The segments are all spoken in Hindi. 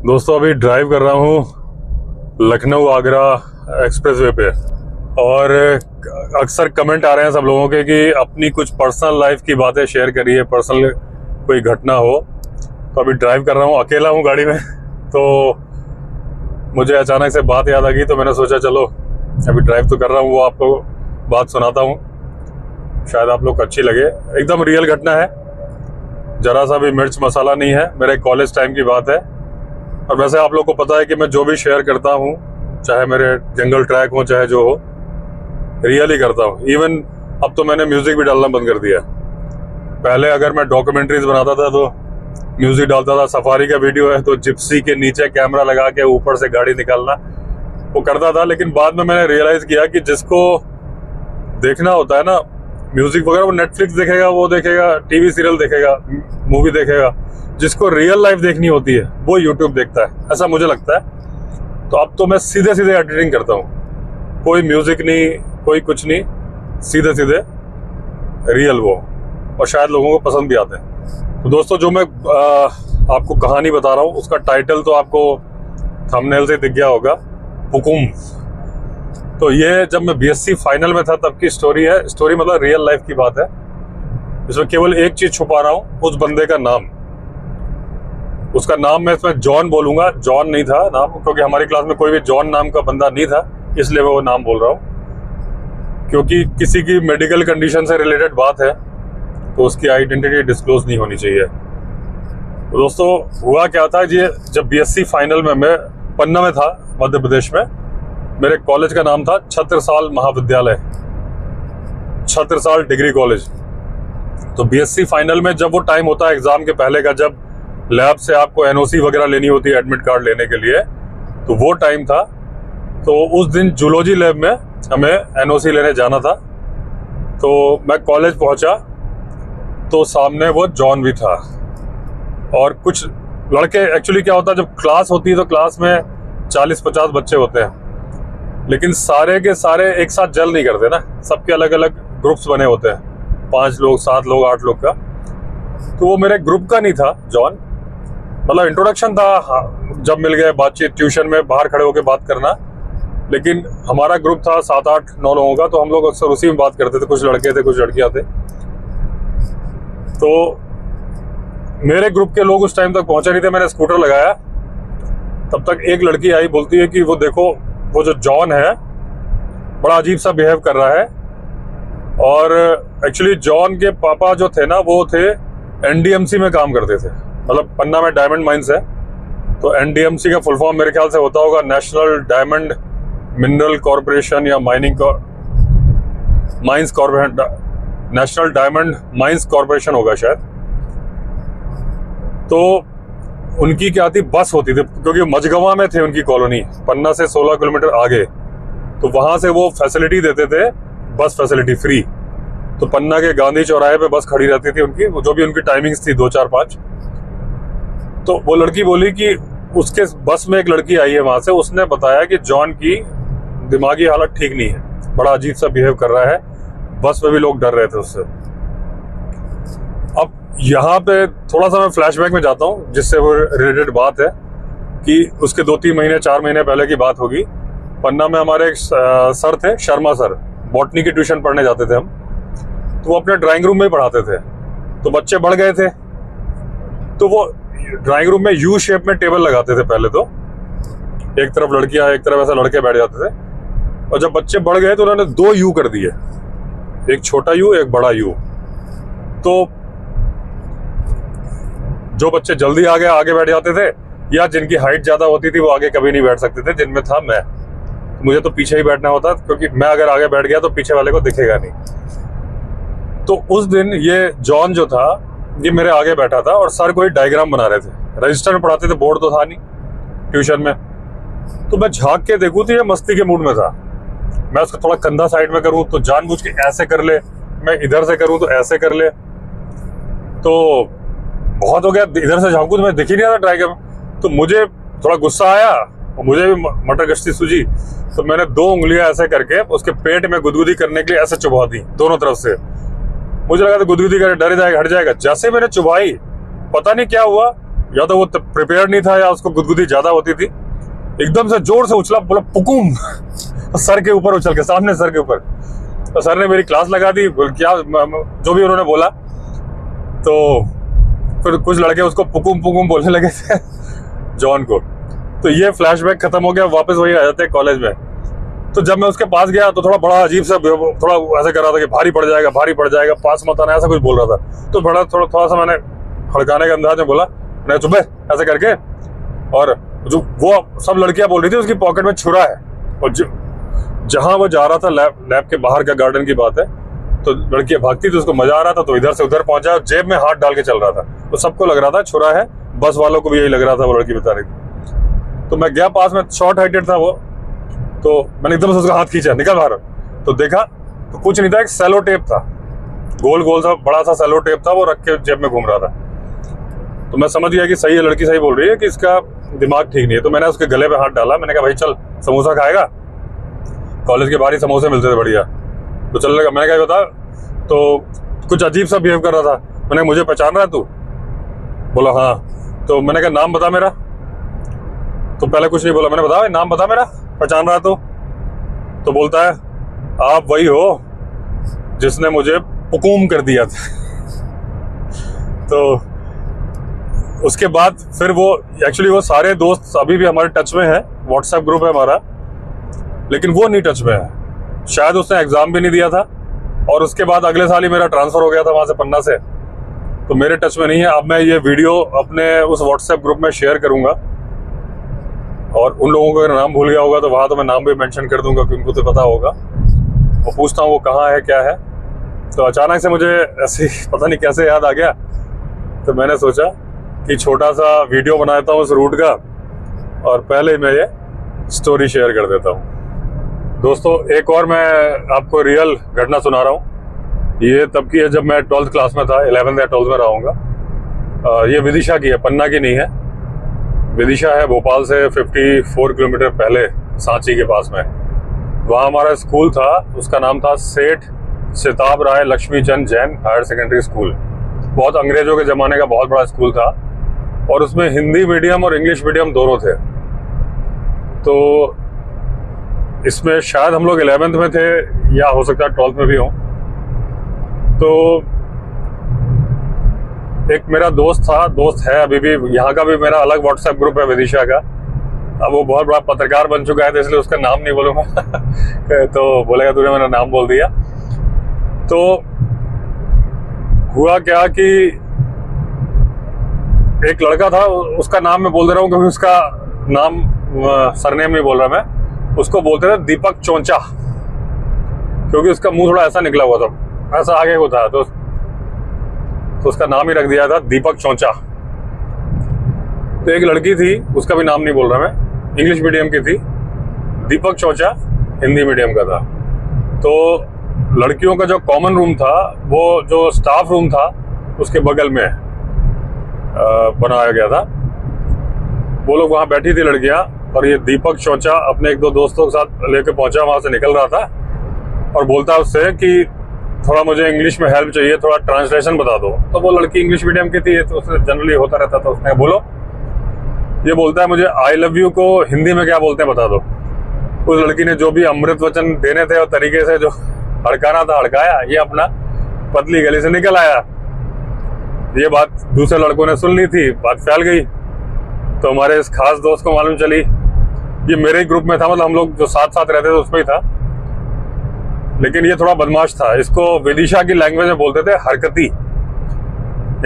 दोस्तों अभी ड्राइव कर रहा हूँ लखनऊ आगरा एक्सप्रेसवे पे और अक्सर कमेंट आ रहे हैं सब लोगों के कि अपनी कुछ पर्सनल लाइफ की बातें शेयर करिए, पर्सनल कोई घटना हो। तो अभी ड्राइव कर रहा हूँ, अकेला हूँ गाड़ी में, तो मुझे अचानक से बात याद आ गई, तो मैंने सोचा चलो अभी ड्राइव तो कर रहा हूँ, वो आपको बात सुनाता हूँ, शायद आप लोग को अच्छी लगे। एकदम रियल घटना है, जरा सा भी मिर्च मसाला नहीं है, मेरे कॉलेज टाइम की बात है। और वैसे आप लोग को पता है कि मैं जो भी शेयर करता हूँ, चाहे मेरे जंगल ट्रैक हो चाहे जो हो, रियल ही करता हूँ। इवन अब तो मैंने म्यूजिक भी डालना बंद कर दिया। पहले अगर मैं डॉक्यूमेंट्रीज बनाता था तो म्यूजिक डालता था, सफारी का वीडियो है तो जिप्सी के नीचे कैमरा लगा के ऊपर से गाड़ी निकालना वो करता था। लेकिन बाद में मैंने रियलाइज किया कि जिसको देखना होता है ना म्यूजिक वगैरह, वो नेटफ्लिक्स देखेगा, वो देखेगा, टीवी सीरियल देखेगा, मूवी देखेगा। जिसको रियल लाइफ देखनी होती है वो यूट्यूब देखता है, ऐसा मुझे लगता है। तो अब तो मैं सीधे सीधे एडिटिंग करता हूँ, कोई म्यूजिक नहीं, कोई कुछ नहीं, सीधे सीधे रियल वो, और शायद लोगों को पसंद भी आते हैं। तो दोस्तों जो मैं आपको कहानी बता रहा हूँ उसका टाइटल तो आपको थंबनेल से दिख गया होगा, हुकुम। तो ये जब मैं बीएससी फाइनल में था तब की स्टोरी है। स्टोरी मतलब रियल लाइफ की बात है। इसमें केवल एक चीज छुपा रहा हूँ, उस बंदे का नाम। उसका नाम मैं इसमें जॉन बोलूंगा, जॉन नहीं था नाम, क्योंकि हमारी क्लास में कोई भी जॉन नाम का बंदा नहीं था, इसलिए मैं वो नाम बोल रहा हूँ। क्योंकि किसी की मेडिकल कंडीशन से रिलेटेड बात है तो उसकी आइडेंटिटी डिस्क्लोज नहीं होनी चाहिए। तो दोस्तों हुआ क्या था, ये जब बीएससी फाइनल में मैं पन्ना में था, मध्य प्रदेश में, मेरे कॉलेज का नाम था छत्रसाल महाविद्यालय, छत्रसाल डिग्री कॉलेज। तो बीएससी फाइनल में जब वो टाइम होता है एग्जाम के पहले का, जब लैब से आपको एनओसी वगैरह लेनी होती है एडमिट कार्ड लेने के लिए, तो वो टाइम था। तो उस दिन जूलॉजी लैब में हमें एनओसी लेने जाना था। तो मैं कॉलेज पहुंचा तो सामने वो जॉन भी था और कुछ लड़के। एक्चुअली क्या होता है, जब क्लास होती है तो क्लास में 40-50 बच्चे होते हैं, लेकिन सारे के सारे एक साथ जल नहीं करते ना, सबके अलग अलग ग्रुप्स बने होते हैं, 5 लोग, 7 लोग, 8 लोग का। तो वो मेरे ग्रुप का नहीं था जॉन, मतलब इंट्रोडक्शन था, जब मिल गए बातचीत, ट्यूशन में बाहर खड़े होकर बात करना। लेकिन हमारा ग्रुप था 7-8-9 लोगों का, तो हम लोग अक्सर उसी में बात करते थे, कुछ लड़के थे कुछ लड़कियां थे। तो मेरे ग्रुप के लोग उस टाइम तक पहुंचे नहीं थे, मैंने स्कूटर लगाया, तब तक एक लड़की आई, बोलती है कि वो देखो वो जो जॉन है बड़ा अजीब सा बिहेव कर रहा है। और एक्चुअली जॉन के पापा जो थे ना, वो थे एनडीएमसी में काम करते थे, मतलब पन्ना में डायमंड माइंस है, तो एनडीएमसी का फुल फॉर्म मेरे ख्याल से होता होगा नेशनल डायमंड मिनरल कॉर्पोरेशन या mines corporation, national diamond mines corporation होगा शायद। तो उनकी क्या थी, बस होती थी, क्योंकि मझगवा में थे उनकी कॉलोनी, पन्ना से 16 किलोमीटर आगे। तो वहां से वो फैसिलिटी देते थे, बस फैसिलिटी फ्री। तो पन्ना के गांधी चौराहे पे बस खड़ी रहती थी उनकी, जो भी उनकी टाइमिंग्स थी 2, 4, 5। तो वो लड़की बोली कि उसके बस में एक लड़की आई है वहां से, उसने बताया कि जॉन की दिमागी हालत ठीक नहीं है, बड़ा अजीब सा बिहेव कर रहा है, बस में भी लोग डर रहे थे उससे। अब यहाँ पे थोड़ा सा मैं फ्लैशबैक में जाता हूँ, जिससे वो रिलेटेड बात है कि उसके 2-3 महीने 4 महीने पहले की बात होगी। पन्ना में हमारे एक सर थे, शर्मा सर, बॉटनी की ट्यूशन पढ़ने जाते थे हम, तो वो अपने ड्राइंग रूम में ही पढ़ाते थे। तो बच्चे बढ़ गए थे, तो वो ड्राइंग रूम में यू शेप में टेबल लगाते थे पहले, तो एक तरफ लड़कियां एक तरफ ऐसा लड़के बैठ जाते थे। और जब बच्चे बढ़ गए तो उन्होंने 2 यू कर दिए, एक छोटा यू एक बड़ा यू। तो जो बच्चे जल्दी आगे बैठ जाते थे, या जिनकी हाइट ज्यादा होती थी, वो आगे कभी नहीं बैठ सकते थे, जिनमें था मैं। मुझे तो पीछे ही बैठना होता, क्योंकि मैं अगर आगे बैठ गया तो पीछे वाले को दिखेगा नहीं। तो उस दिन ये जॉन जो था, ये मेरे आगे बैठा था और सर कोई डायग्राम बना रहे थे। रजिस्टर में पढ़ाते थे, बोर्ड तो था नहीं ट्यूशन में। तो मैं झांक के देखूं तो ये मस्ती के मूड में था। मैं उसको थोड़ा कंधा साइड में करूं तो जानबूझ के ऐसे कर ले, मैं इधर से करूं तो ऐसे कर ले। तो बहुत हो गया, इधर से झांकू तो मैं दिख ही नहीं रहा डायग्राम। तो मुझे थोड़ा गुस्सा आया और मुझे भी मटर गश्ती सूझी, तो मैंने 2 उंगलियां ऐसे करके उसके पेट में गुदगुदी करने के लिए ऐसे चुभा दी दोनों तरफ से। मुझे लगा था गुदगुदी करे, डर जाएगा, हट जाएगा। जैसे मैंने चुभाई, पता नहीं क्या हुआ, या तो वो प्रिपेयर नहीं था या उसको गुदगुदी ज्यादा होती थी, एकदम से जोर से उछला, बोला पुकुम सर के ऊपर उछल के, सामने सर के ऊपर। तो सर ने मेरी क्लास लगा दी, क्या जो भी उन्होंने बोला। तो फिर कुछ लड़के उसको पुकुम पुकुम बोलने लगे थे जॉन को। तो ये फ्लैशबैक खत्म हो गया, वापस वही आ जाते हैं कॉलेज में। तो जब मैं उसके पास गया तो थोड़ा बड़ा अजीब सा, थोड़ा ऐसे कर रहा था कि भारी पड़ जाएगा, पास मत आना, ऐसा कुछ बोल रहा था। तो थोड़ा सा मैंने हड़काने के अंदाज में बोला, नहीं चुप है, ऐसे करके। और जो वो सब लड़कियां बोल रही थी उसकी पॉकेट में छुरा है, और जहां वो जा रहा था, लैब के बाहर का गार्डन की बात है, तो लड़कियां भागती थी, उसको मजा आ रहा था, तो इधर से उधर पहुंचा, जेब में हाथ डाल के चल रहा था। तो सबको लग रहा था छुरा है, बस वालों को भी यही लग रहा था, वो लड़की बता रही थी। तो मैं गया पास में, शॉर्ट हाइटेड था वो, तो मैंने एकदम से उसका हाथ खींचा, निकल बाहर। तो देखा तो कुछ नहीं था, एक सेलो टेप था, गोल गोल सा बड़ा सा सेलो टेप था, वो रख के जेब में घूम रहा था। तो मैं समझ गया कि सही है, लड़की सही बोल रही है कि इसका दिमाग ठीक नहीं है। तो मैंने उसके गले पे हाथ डाला, मैंने कहा भाई चल समोसा खाएगा, कॉलेज के बाहर ही समोसे मिलते थे बढ़िया। तो चलने लगा, मैंने कहा बता। तो कुछ अजीब सा बिहेव कर रहा था। मैंने, मुझे पहचान रहा है तू? बोला हाँ। तो मैंने कहा नाम बता मेरा। तो पहले कुछ नहीं बोला, मैंने बताया नाम बता मेरा, पहचान रहा है तो बोलता है आप वही हो जिसने मुझे पुकुम कर दिया था। तो उसके बाद फिर वो एक्चुअली वो सारे दोस्त अभी भी हमारे टच में है, व्हाट्सएप ग्रुप है हमारा, लेकिन वो नहीं टच में है। शायद उसने एग्जाम भी नहीं दिया था, और उसके बाद अगले साल ही मेरा ट्रांसफर हो गया था वहां से, पन्ना से। तो मेरे टच में नहीं है। अब मैं ये वीडियो अपने उस व्हाट्सएप ग्रुप में शेयर करूंगा, और उन लोगों को अगर नाम भूल गया होगा तो वहां तो मैं नाम भी मेंशन कर दूंगा, क्योंकि उनको तो पता होगा। वो पूछता हूँ वो कहाँ है, क्या है। तो अचानक से मुझे ऐसे पता नहीं कैसे याद आ गया, तो मैंने सोचा कि छोटा सा वीडियो बनाता हूँ उस रूट का, और पहले मैं ये स्टोरी शेयर कर देता हूँ। दोस्तों एक और मैं आपको रियल घटना सुना रहा हूँ। ये तब की है जब मैं 12th क्लास में था, 11th या 12th में रहा हूँगा। ये विदिशा की है, पन्ना की नहीं है। विदिशा है भोपाल से 54 किलोमीटर पहले, सांची के पास में। वहाँ हमारा स्कूल था, उसका नाम था सेठ सिताब राय Lakshmi Chand Jain higher secondary school. बहुत अंग्रेजों के ज़माने का बहुत बड़ा स्कूल था, और उसमें हिंदी मीडियम और इंग्लिश मीडियम दोनों थे। तो इसमें शायद हम लोग 11th में थे, या हो सकता है 12th में भी हों। तो एक मेरा दोस्त है अभी भी, यहाँ का भी मेरा अलग व्हाट्सएप ग्रुप है विदिशा का। अब वो बहुत बड़ा पत्रकार बन चुका है, तो इसलिए उसका नाम नहीं बोलूँगा तो बोलेगा तूने मेरा नाम बोल दिया। तो हुआ क्या कि एक लड़का था, उसका नाम मैं बोल दे रहा हूँ क्योंकि उसका नाम सरनेम नहीं बोल रहा मैं। उसको बोलते थे दीपक चौंचा, क्योंकि उसका मुंह थोड़ा ऐसा निकला हुआ था, ऐसा आगे को था, तो उसका नाम ही रख दिया था दीपक चौंचा। तो एक लड़की थी, उसका भी नाम नहीं बोल रहा मैं, इंग्लिश मीडियम की थी। दीपक चौंचा हिंदी मीडियम का था। तो लड़कियों का जो कॉमन रूम था, वो जो स्टाफ रूम था उसके बगल में बनाया गया था। वो लोग वहाँ बैठी थी लड़कियाँ, और ये दीपक चौंचा अपने 1-2 दोस्तों के साथ लेके पहुंचा, वहाँ से निकल रहा था, और बोलता है उससे कि थोड़ा मुझे इंग्लिश में हेल्प चाहिए, थोड़ा ट्रांसलेशन बता दो। तो वो लड़की इंग्लिश मीडियम की थी, तो उससे जनरली होता रहता था। उसने बोलो, ये बोलता है मुझे आई लव यू को हिंदी में क्या बोलते हैं बता दो। उस लड़की ने जो भी अमृत वचन देने थे और तरीके से जो हड़काना था हड़काया, ये अपना पतली गली से निकल आया। ये बात दूसरे लड़कों ने सुन ली थी, बात फैल गई। तो हमारे इस खास दोस्त को मालूम चली, ये मेरे ही ग्रुप में था, मतलब हम लोग जो साथ साथ रहते थे उसमें ही था, लेकिन ये थोड़ा बदमाश था। इसको विदिशा की लैंग्वेज में बोलते थे हरकती,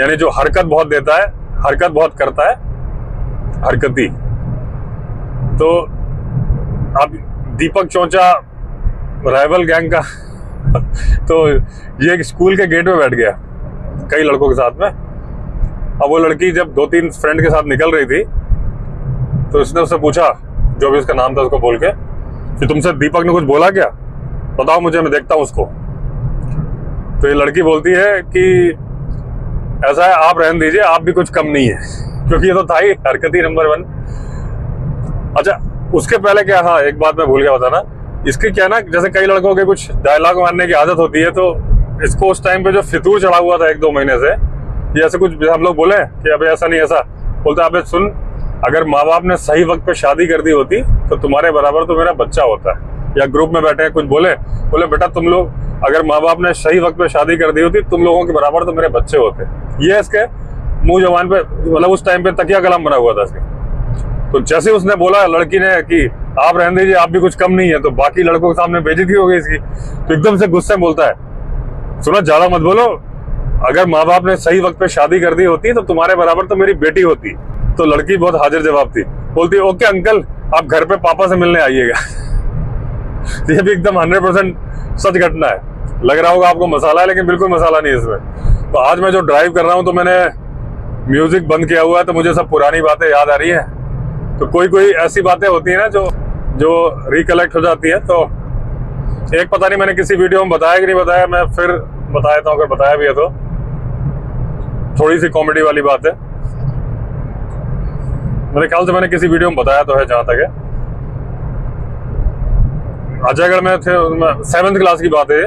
यानी जो हरकत बहुत देता है, हरकत बहुत करता है, हरकती। तो अब दीपक चौंचा राइवल गैंग का तो ये स्कूल के गेट में बैठ गया कई लड़कों के साथ में। अब वो लड़की जब 2-3 फ्रेंड के साथ निकल रही थी, तो इसने उससे पूछा, जो भी उसका नाम था उसको बोल के, कि तुमसे दीपक ने कुछ बोला क्या, बताओ मुझे, मैं देखता हूँ उसको। तो ये लड़की बोलती है कि ऐसा है, आप रहने दीजिए, आप भी कुछ कम नहीं है, क्योंकि ये तो था ही हरकती नंबर 1। अच्छा, उसके पहले क्या, हाँ एक बात मैं भूल गया बताना, इसकी क्या ना, जैसे कई लड़कों के कुछ डायलॉग मारने की आदत होती है, तो इसको उस टाइम पे जो फितूर चढ़ा हुआ था 1-2 महीने से, ये ऐसे कुछ हम लोग बोले कि अबे ऐसा नहीं ऐसा, बोलता अबे सुन, अगर माँ बाप ने सही वक्त पे शादी कर दी होती तो तुम्हारे बराबर तो मेरा बच्चा होता है। या ग्रुप में बैठे कुछ बोले बेटा तुम लोग अगर माँ बाप ने सही वक्त पे शादी कर दी होती तुम लोगों के बराबर तो मेरे बच्चे होते। ये इसके मुंह जबान पे, मतलब उस टाइम पे तकिया कलाम बना हुआ था इसके। तो जैसे उसने बोला लड़की ने कि आप रहने दीजिए, आप भी कुछ कम नहीं है, तो बाकी लड़कों के सामने बेइज्जती हो गई इसकी। तो एकदम से गुस्से में बोलता है सुनो ज्यादा मत बोलो, अगर माँ बाप ने सही वक्त पे शादी कर दी होती तो तुम्हारे बराबर तो मेरी बेटी होती। तो लड़की बहुत हाजिर जवाब थी, बोलती ओके अंकल आप घर पे पापा से मिलने आइएगा। ये भी एकदम 100% सच घटना है। लग रहा होगा आपको मसाला है, लेकिन बिल्कुल मसाला नहीं है इसमें। तो आज मैं जो ड्राइव कर रहा हूँ तो मैंने म्यूजिक बंद किया हुआ है, तो मुझे सब पुरानी बातें याद आ रही है। तो कोई ऐसी बातें होती है ना जो रिकलेक्ट हो जाती है। तो एक पता नहीं मैंने किसी वीडियो में बताया कि नहीं बताया, मैं फिर बता देता हूँ अगर बताया भी है तो। थोड़ी सी कॉमेडी वाली बात है, मेरे ख्याल से मैंने किसी वीडियो में बताया तो है जहां तक है। अजयगढ़ में थे, 7th क्लास की बात है।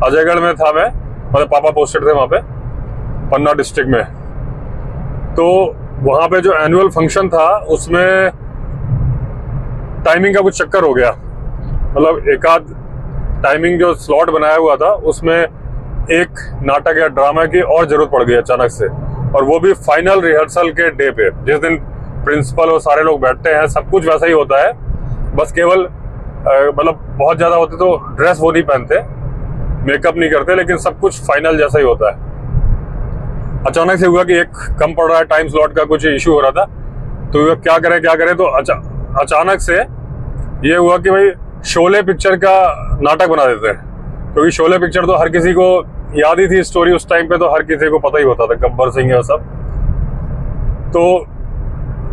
अजयगढ़ में था मैं, मतलब पापा पोस्टेड थे वहां पे पन्ना डिस्ट्रिक्ट में। तो वहां पे जो एनुअल फंक्शन था उसमें टाइमिंग का कुछ चक्कर हो गया, मतलब एक आध टाइमिंग जो स्लॉट बनाया हुआ था उसमें एक नाटक या ड्रामा की और जरूरत पड़ गई अचानक से, और वो भी फाइनल रिहर्सल के डे पे, जिस दिन प्रिंसिपल और सारे लोग बैठते हैं। सब कुछ वैसा ही होता है, बस केवल मतलब बहुत ज्यादा होते तो ड्रेस वो नहीं पहनते, मेकअप नहीं करते, लेकिन सब कुछ फाइनल जैसा ही होता है। अचानक से हुआ कि एक कम पड़ रहा है, टाइम स्लॉट का कुछ इश्यू हो रहा था। तो क्या करे तो अचानक से ये हुआ कि भाई शोले पिक्चर का नाटक बना देते हैं, क्योंकि शोले पिक्चर तो हर किसी को याद ही थी स्टोरी उस टाइम पे, तो हर किसी को पता ही होता था, गब्बर सिंह और सब। तो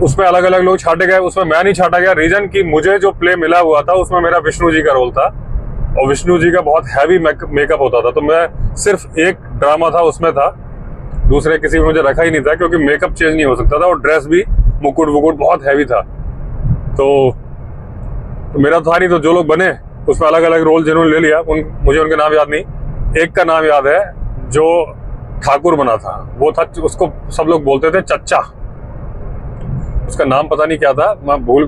उसमें अलग अलग लोग छाटे गए, उसमें मैं नहीं छाटा गया। रीजन कि मुझे जो प्ले मिला हुआ था उसमें मेरा विष्णु जी का रोल था, और विष्णु जी का बहुत हैवी मेकअप होता था। तो मैं सिर्फ एक ड्रामा था उसमें था, दूसरे किसी में मुझे रखा ही नहीं था, क्योंकि मेकअप चेंज नहीं हो सकता था, और ड्रेस भी मुकुट वुकुट बहुत हैवी था। तो मेरा था नहीं, तो जो लोग बने उसमें अलग अलग रोल जिन्होंने ले लिया, मुझे उनके नाम याद नहीं। एक का नाम याद है जो ठाकुर बना था, वो था, उसको सब लोग बोलते थे चच्चा, उसका नाम पता नहीं क्या था, मैं भूल।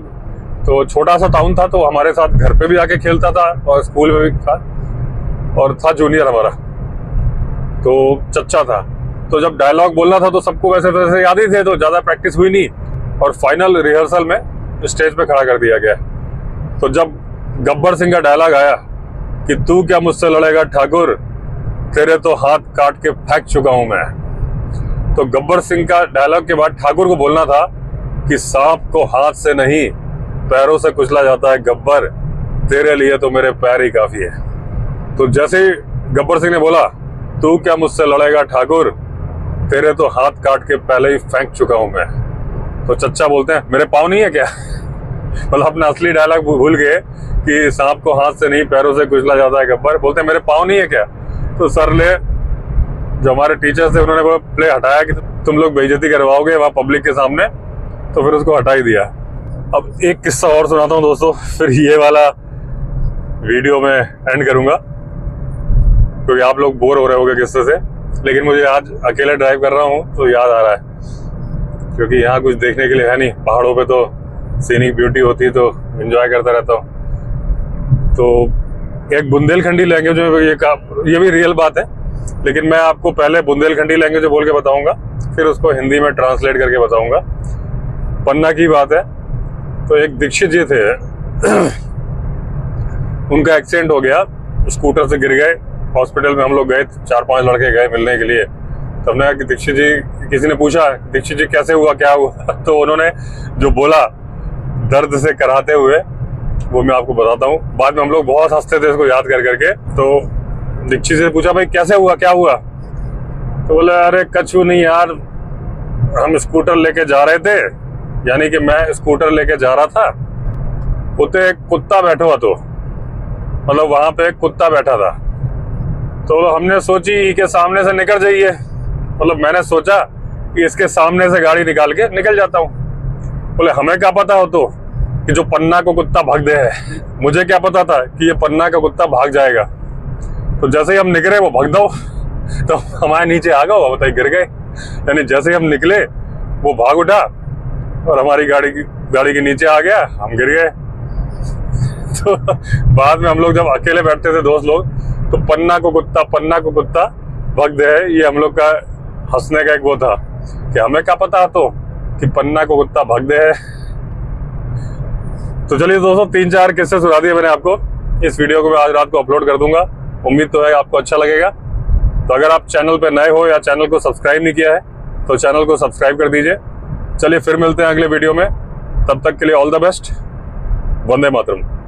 तो छोटा सा टाउन था, तो हमारे साथ घर पे भी आके खेलता था और स्कूल में भी था, और था जूनियर हमारा, तो चच्चा था। तो जब डायलॉग बोलना था तो सबको वैसे वैसे याद ही थे, तो ज्यादा प्रैक्टिस हुई नहीं, और फाइनल रिहर्सल में स्टेज पे खड़ा कर दिया गया। तो जब गब्बर सिंह का डायलॉग आया कि तू क्या मुझसे लड़ेगा ठाकुर, तेरे तो हाथ काट के फेंक चुका हूं मैं, तो गब्बर सिंह का डायलॉग के बाद ठाकुर को बोलना था कि सांप को हाथ से नहीं पैरों से कुचला जाता है गब्बर, तेरे लिए तो मेरे पैर ही काफी है। तो जैसे ही गब्बर सिंह ने बोला तू क्या मुझसे लड़ेगा ठाकुर, तेरे तो हाथ काट के पहले ही फेंक चुका हूं मैं, तो चच्चा बोलते हैं मेरे पाँव नहीं है क्या? मतलब अपना असली डायलॉग भूल गए कि सांप को हाथ से नहीं पैरों से कुचला जाता है गब्बर, बोलते हैं मेरे पाँव नहीं है क्या? तो सर ने, जो हमारे टीचर्स थे, उन्होंने वो प्ले हटाया कि तुम लोग बेइज्जती करवाओगे वहां पब्लिक के सामने, तो फिर उसको हटा ही दिया। अब एक किस्सा और सुनाता हूँ दोस्तों, फिर ये वाला वीडियो में एंड करूंगा, क्योंकि आप लोग बोर हो रहे होंगे किस्से से। लेकिन मुझे आज अकेले ड्राइव कर रहा हूँ तो याद आ रहा है, क्योंकि यहाँ कुछ देखने के लिए है नहीं, पहाड़ों पे तो सीनिक ब्यूटी होती है, तो एंजॉय करता रहता हूँ। तो एक बुंदेलखंडी लैंग्वेज में ये भी रियल बात है, लेकिन मैं आपको पहले बुंदेलखंडी लैंग्वेज बोल के बताऊंगा, फिर उसको हिंदी में ट्रांसलेट करके बताऊंगा। पन्ना की बात है, तो एक दीक्षित जी थे, उनका एक्सीडेंट हो गया, स्कूटर से गिर गए, हॉस्पिटल में हम लोग गए, 4-5 लड़के गए मिलने के लिए। तब ने कि दीक्षित जी, किसी ने पूछा दीक्षित जी कैसे हुआ, क्या हुआ, तो उन्होंने जो बोला दर्द से कराते हुए, वो मैं आपको बताता हूँ। बाद में हम लोग बहुत हंसते थे इसको याद कर करके। तो दीक्षित से पूछा भाई कैसे हुआ, क्या हुआ, तो बोले अरे कछु नहीं यार, हम स्कूटर लेके जा रहे थे, यानी कि मैं स्कूटर लेके जा रहा था, उते एक कुत्ता बैठा हुआ, तो मतलब वहां पे एक कुत्ता बैठा था, तो हमने सोची कि सामने से निकल जाइए, मतलब मैंने सोचा कि इसके सामने से गाड़ी निकाल के निकल जाता हूँ। बोले हमें क्या पता हो तो कि जो पन्ना को कुत्ता भाग दे है, मुझे क्या पता था कि ये पन्ना का कुत्ता भाग जाएगा। तो जैसे ही हम निकले वो भाग दो, तो हमारे नीचे आ गया, बताइए गिर गए। यानी जैसे ही हम निकले वो भाग उठा, और हमारी गाड़ी के नीचे आ गया, हम गिर गए। तो बाद में हम लोग जब अकेले बैठते थे दोस्त लोग, तो पन्ना को कुत्ता भग दे, ये हम लोग का हंसने का एक वो था कि हमें क्या पता तो कि पन्ना को कुत्ता भग दे है। तो चलिए दोस्तों, 3-4 किस्से सुना दिए मैंने आपको। इस वीडियो को मैं आज रात को अपलोड कर दूंगा, उम्मीद तो है आपको अच्छा लगेगा। तो अगर आप चैनल पर नए हो या चैनल को सब्सक्राइब नहीं किया है तो चैनल को सब्सक्राइब कर दीजिए। चलिए फिर मिलते हैं अगले वीडियो में, तब तक के लिए all the best. Vande Mataram.